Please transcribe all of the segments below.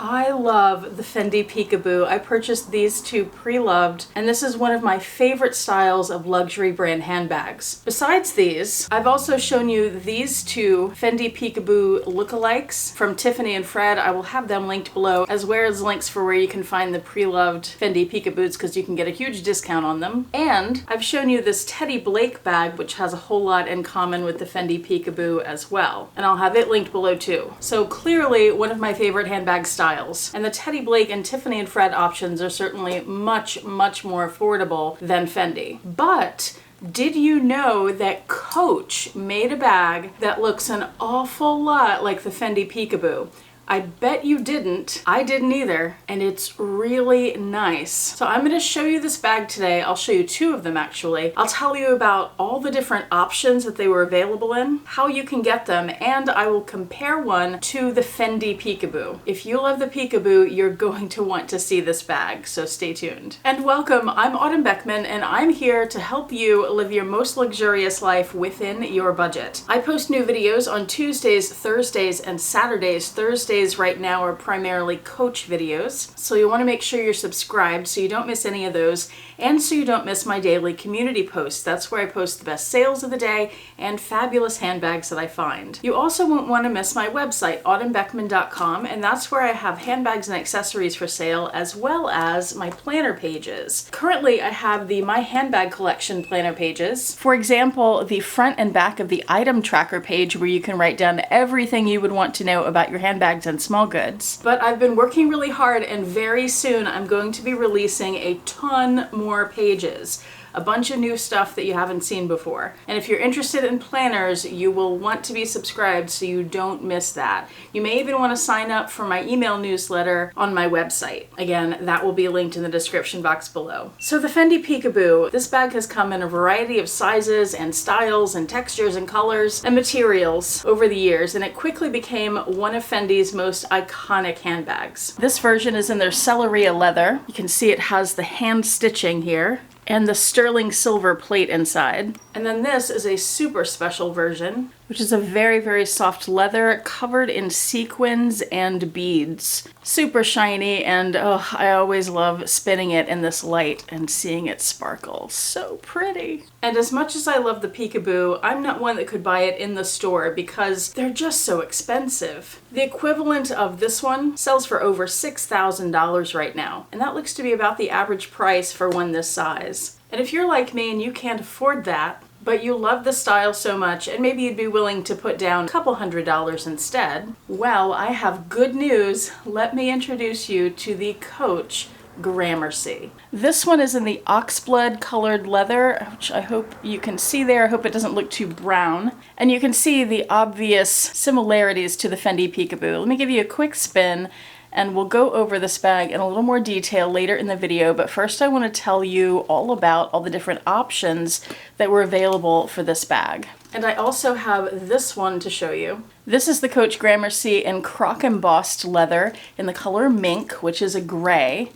I love the Fendi Peekaboo. I purchased these two pre-loved, and this is one of my favorite styles of luxury brand handbags. Besides these, I've also shown you these two Fendi Peekaboo lookalikes from Tiffany Fred. I will have them linked below, as well as links for where you can find the pre-loved Fendi Peekaboos because you can get a huge discount on them. And I've shown you this Teddy Blake bag, which has a whole lot in common with the Fendi Peekaboo as well. And I'll have it linked below too. So clearly one of my favorite handbag styles. And the Teddy Blake and Tiffany Fred options are certainly much, much more affordable than Fendi. But did you know that Coach made a bag that looks an awful lot like the Fendi Peekaboo? I bet you didn't. I didn't either, and it's really nice. So I'm gonna show you this bag today. I'll show you two of them actually. I'll tell you about all the different options that they were available in, how you can get them, and I will compare one to the Fendi Peekaboo. If you love the Peekaboo, you're going to want to see this bag, so stay tuned. And welcome, I'm Autumn Beckman, and I'm here to help you live your most luxurious life within your budget. I post new videos on Tuesdays, Thursdays, and Saturdays. Thursdays right now are primarily Coach videos, so you want to make sure you're subscribed so you don't miss any of those, and so you don't miss my daily community posts. That's where I post the best sales of the day and fabulous handbags that I find. You also won't want to miss my website, autumnbeckman.com, and that's where I have handbags and accessories for sale, as well as my planner pages. Currently, I have the My Handbag Collection planner pages. For example, the front and back of the item tracker page where you can write down everything you would want to know about your handbags and small goods. But I've been working really hard, and very soon I'm going to be releasing a ton more pages. A bunch of new stuff that you haven't seen before. And if you're interested in planners, you will want to be subscribed so you don't miss that. You may even want to sign up for my email newsletter on my website. Again, that will be linked in the description box below. So the Fendi Peekaboo, this bag has come in a variety of sizes and styles and textures and colors and materials over the years, and it quickly became one of Fendi's most iconic handbags. This version is in their Celleria leather. You can see it has the hand stitching here and the sterling silver plate inside. And then this is a super special version, which is a very, very soft leather covered in sequins and beads. Super shiny, and oh, I always love spinning it in this light and seeing it sparkle. So pretty. And as much as I love the Peekaboo, I'm not one that could buy it in the store because they're just so expensive. The equivalent of this one sells for over $6,000 right now, and that looks to be about the average price for one this size. And if you're like me and you can't afford that, but you love the style so much and maybe you'd be willing to put down a couple $100s instead, well, I have good news. Let me introduce you to the Coach Gramercy. This one is in the oxblood colored leather, which I hope you can see there. I hope it doesn't look too brown. And you can see the obvious similarities to the Fendi Peekaboo. Let me give you a quick spin, and we'll go over this bag in a little more detail later in the video, but first I want to tell you all about all the different options that were available for this bag. And I also have this one to show you. This is the Coach Gramercy in croc embossed leather in the color mink, which is a gray.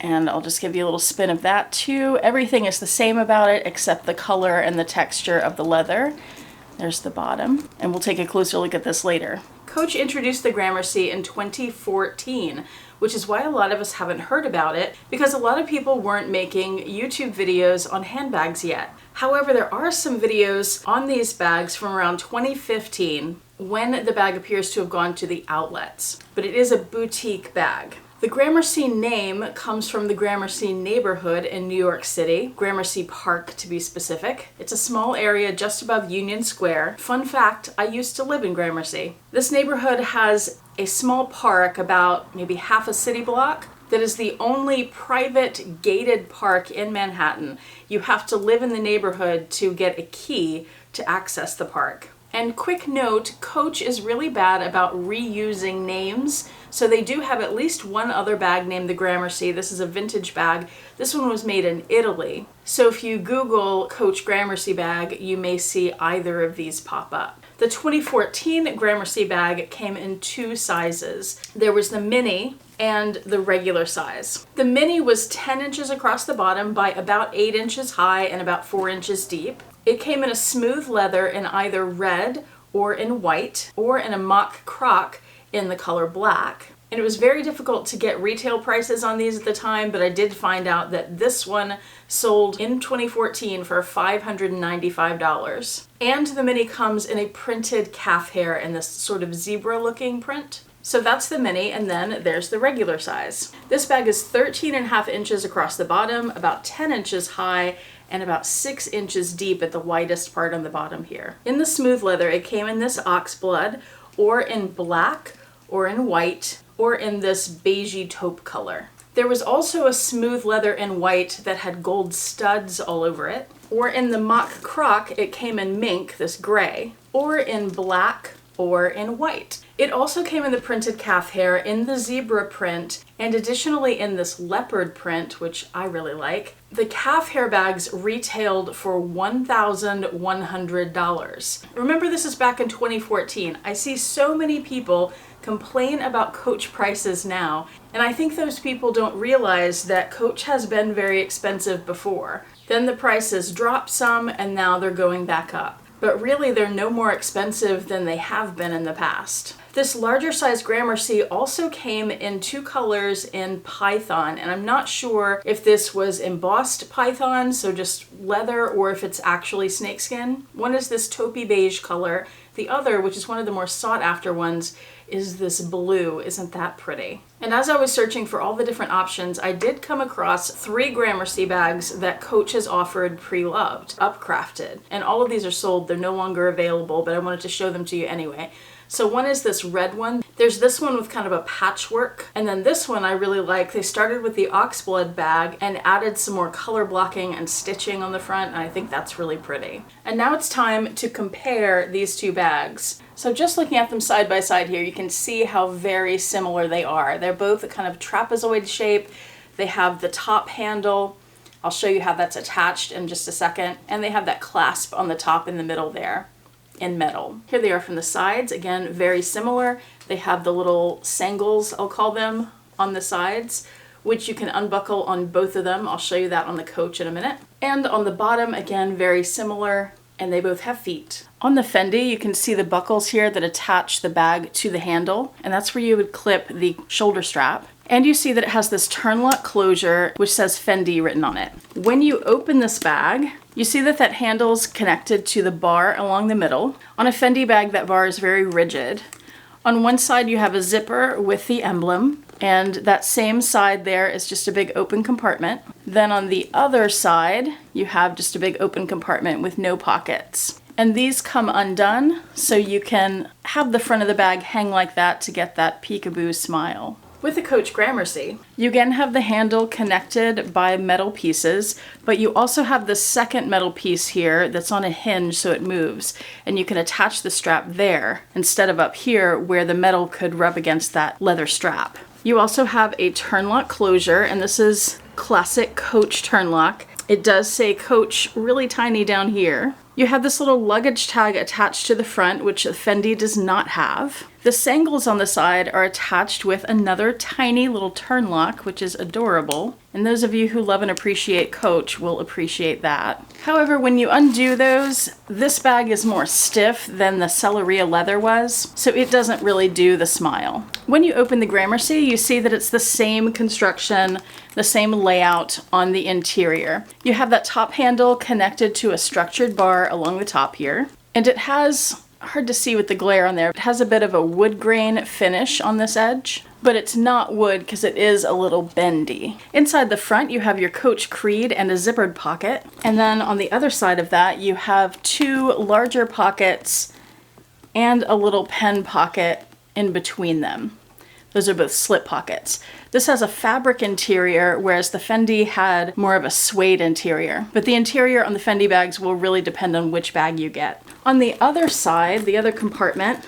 And I'll just give you a little spin of that too. Everything is the same about it except the color and the texture of the leather. There's the bottom, and we'll take a closer look at this later. Coach introduced the Gramercy in 2014, which is why a lot of us haven't heard about it, because a lot of people weren't making YouTube videos on handbags yet. However, there are some videos on these bags from around 2015 when the bag appears to have gone to the outlets, but it is a boutique bag. The Gramercy name comes from the Gramercy neighborhood in New York City, Gramercy Park to be specific. It's a small area just above Union Square. Fun fact, I used to live in Gramercy. This neighborhood has a small park about maybe half a city block that is the only private gated park in Manhattan. You have to live in the neighborhood to get a key to access the park. And quick note, Coach is really bad about reusing names, so they do have at least one other bag named the Gramercy. This is a vintage bag. This one was made in Italy. So if you Google Coach Gramercy bag, you may see either of these pop up. The 2014 Gramercy bag came in two sizes. There was the mini and the regular size. The mini was 10 inches across the bottom by about 8 inches high and about 4 inches deep. It came in a smooth leather in either red or in white, or in a mock croc in the color black. And it was very difficult to get retail prices on these at the time, but I did find out that this one sold in 2014 for $595. And the mini comes in a printed calf hair in this sort of zebra looking print. So that's the mini, and then there's the regular size. This bag is 13.5 inches across the bottom, about 10 inches high, and about 6 inches deep at the widest part on the bottom here. In the smooth leather, it came in this ox blood, or in black, or in white, or in this beigey taupe color. There was also a smooth leather in white that had gold studs all over it. Or in the mock croc, it came in mink, this gray, or in black, or in white. It also came in the printed calf hair, in the zebra print, and additionally in this leopard print, which I really like. The calf hair bags retailed for $1,100. Remember, this is back in 2014. I see so many people complain about Coach prices now, and I think those people don't realize that Coach has been very expensive before. Then the prices dropped some, and now they're going back up. But really, they're no more expensive than they have been in the past. This larger size Gramercy also came in 2 colors in python, and I'm not sure if this was embossed python, so just leather, or if it's actually snakeskin. One is this taupey beige color. The other, which is one of the more sought after ones, is this blue. Isn't that pretty? And as I was searching for all the different options, I did come across 3 Gramercy bags that Coach has offered pre-loved, upcrafted. And all of these are sold. They're no longer available, but I wanted to show them to you anyway. So one is this red one. There's this one with kind of a patchwork. And then this one I really like. They started with the oxblood bag and added some more color blocking and stitching on the front, and I think that's really pretty. And now it's time to compare these 2 bags. So just looking at them side by side here, you can see how very similar they are. They're both a kind of trapezoid shape. They have the top handle. I'll show you how that's attached in just a second. And they have that clasp on the top in the middle there in metal. Here they are from the sides. Again, very similar. They have the little sangles, I'll call them, on the sides, which you can unbuckle on both of them. I'll show you that on the Coach in a minute. And on the bottom, again, very similar, and they both have feet. On the Fendi, you can see the buckles here that attach the bag to the handle, and that's where you would clip the shoulder strap. And you see that it has this turn lock closure, which says Fendi written on it. When you open this bag, you see that that handle's connected to the bar along the middle. On a Fendi bag, that bar is very rigid. On one side, you have a zipper with the emblem, and that same side there is just a big open compartment. Then on the other side, you have just a big open compartment with no pockets. And these come undone, so you can have the front of the bag hang like that to get that peekaboo smile. With the Coach Gramercy, you again have the handle connected by metal pieces, but you also have the second metal piece here that's on a hinge so it moves, and you can attach the strap there instead of up here where the metal could rub against that leather strap. You also have a turn lock closure, and this is classic Coach turn lock. It does say Coach really tiny down here. You have this little luggage tag attached to the front, which Fendi does not have. The sangles on the side are attached with another tiny little turn lock, which is adorable. And those of you who love and appreciate Coach will appreciate that. However, when you undo those, this bag is more stiff than the Celleria leather was, so it doesn't really do the smile. When you open the Gramercy, you see that it's the same construction, the same layout on the interior. You have that top handle connected to a structured bar along the top here, and it has, hard to see with the glare on there, it has a bit of a wood grain finish on this edge, but it's not wood because it is a little bendy. Inside the front, you have your Coach creed and a zippered pocket, and then on the other side of that, you have 2 larger pockets and a little pen pocket in between them. Those are both slip pockets. This has a fabric interior, whereas the Fendi had more of a suede interior. But the interior on the Fendi bags will really depend on which bag you get. On the other side, the other compartment,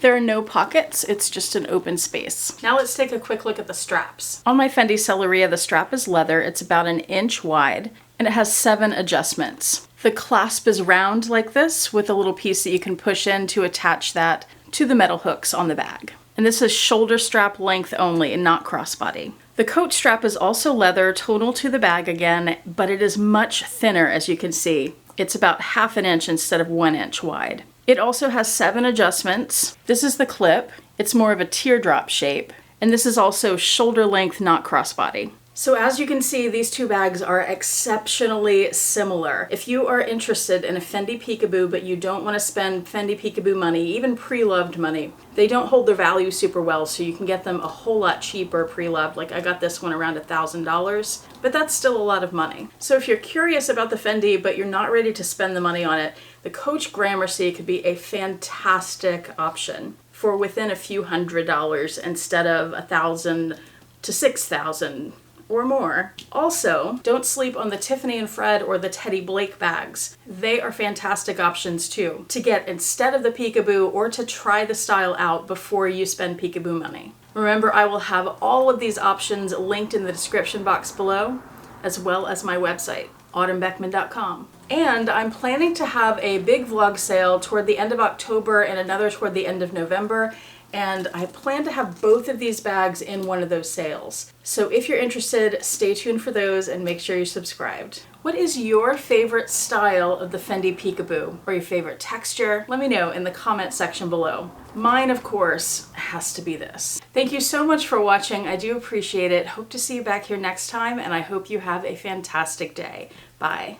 there are no pockets, it's just an open space. Now let's take a quick look at the straps. On my Fendi Celleria, the strap is leather, it's about 1 inch wide, and it has 7 adjustments. The clasp is round like this, with a little piece that you can push in to attach that to the metal hooks on the bag. And this is shoulder strap length only and not crossbody. The Coach strap is also leather, tonal to the bag again, but it is much thinner, as you can see. It's about 1/2 inch instead of 1 inch wide. It also has 7 adjustments. This is the clip. It's more of a teardrop shape. And this is also shoulder length, not crossbody. So as you can see, these two bags are exceptionally similar. If you are interested in a Fendi Peekaboo, but you don't want to spend Fendi Peekaboo money, even pre-loved money, they don't hold their value super well, so you can get them a whole lot cheaper pre-loved. Like I got this one around $1,000, but that's still a lot of money. So if you're curious about the Fendi, but you're not ready to spend the money on it, the Coach Gramercy could be a fantastic option for within a few $100s instead of $1,000 to $6,000. Or more. Also, don't sleep on the Tiffany and Fred or the Teddy Blake bags. They are fantastic options too, to get instead of the Peekaboo or to try the style out before you spend Peekaboo money. Remember, I will have all of these options linked in the description box below, as well as my website, autumnbeckman.com. And I'm planning to have a big vlog sale toward the end of October and another toward the end of November. And I plan to have both of these bags in one of those sales. So if you're interested, stay tuned for those and make sure you're subscribed. What is your favorite style of the Fendi Peekaboo, or your favorite texture? Let me know in the comment section below. Mine, of course, has to be this. Thank you so much for watching. I do appreciate it. Hope to see you back here next time, and I hope you have a fantastic day. Bye.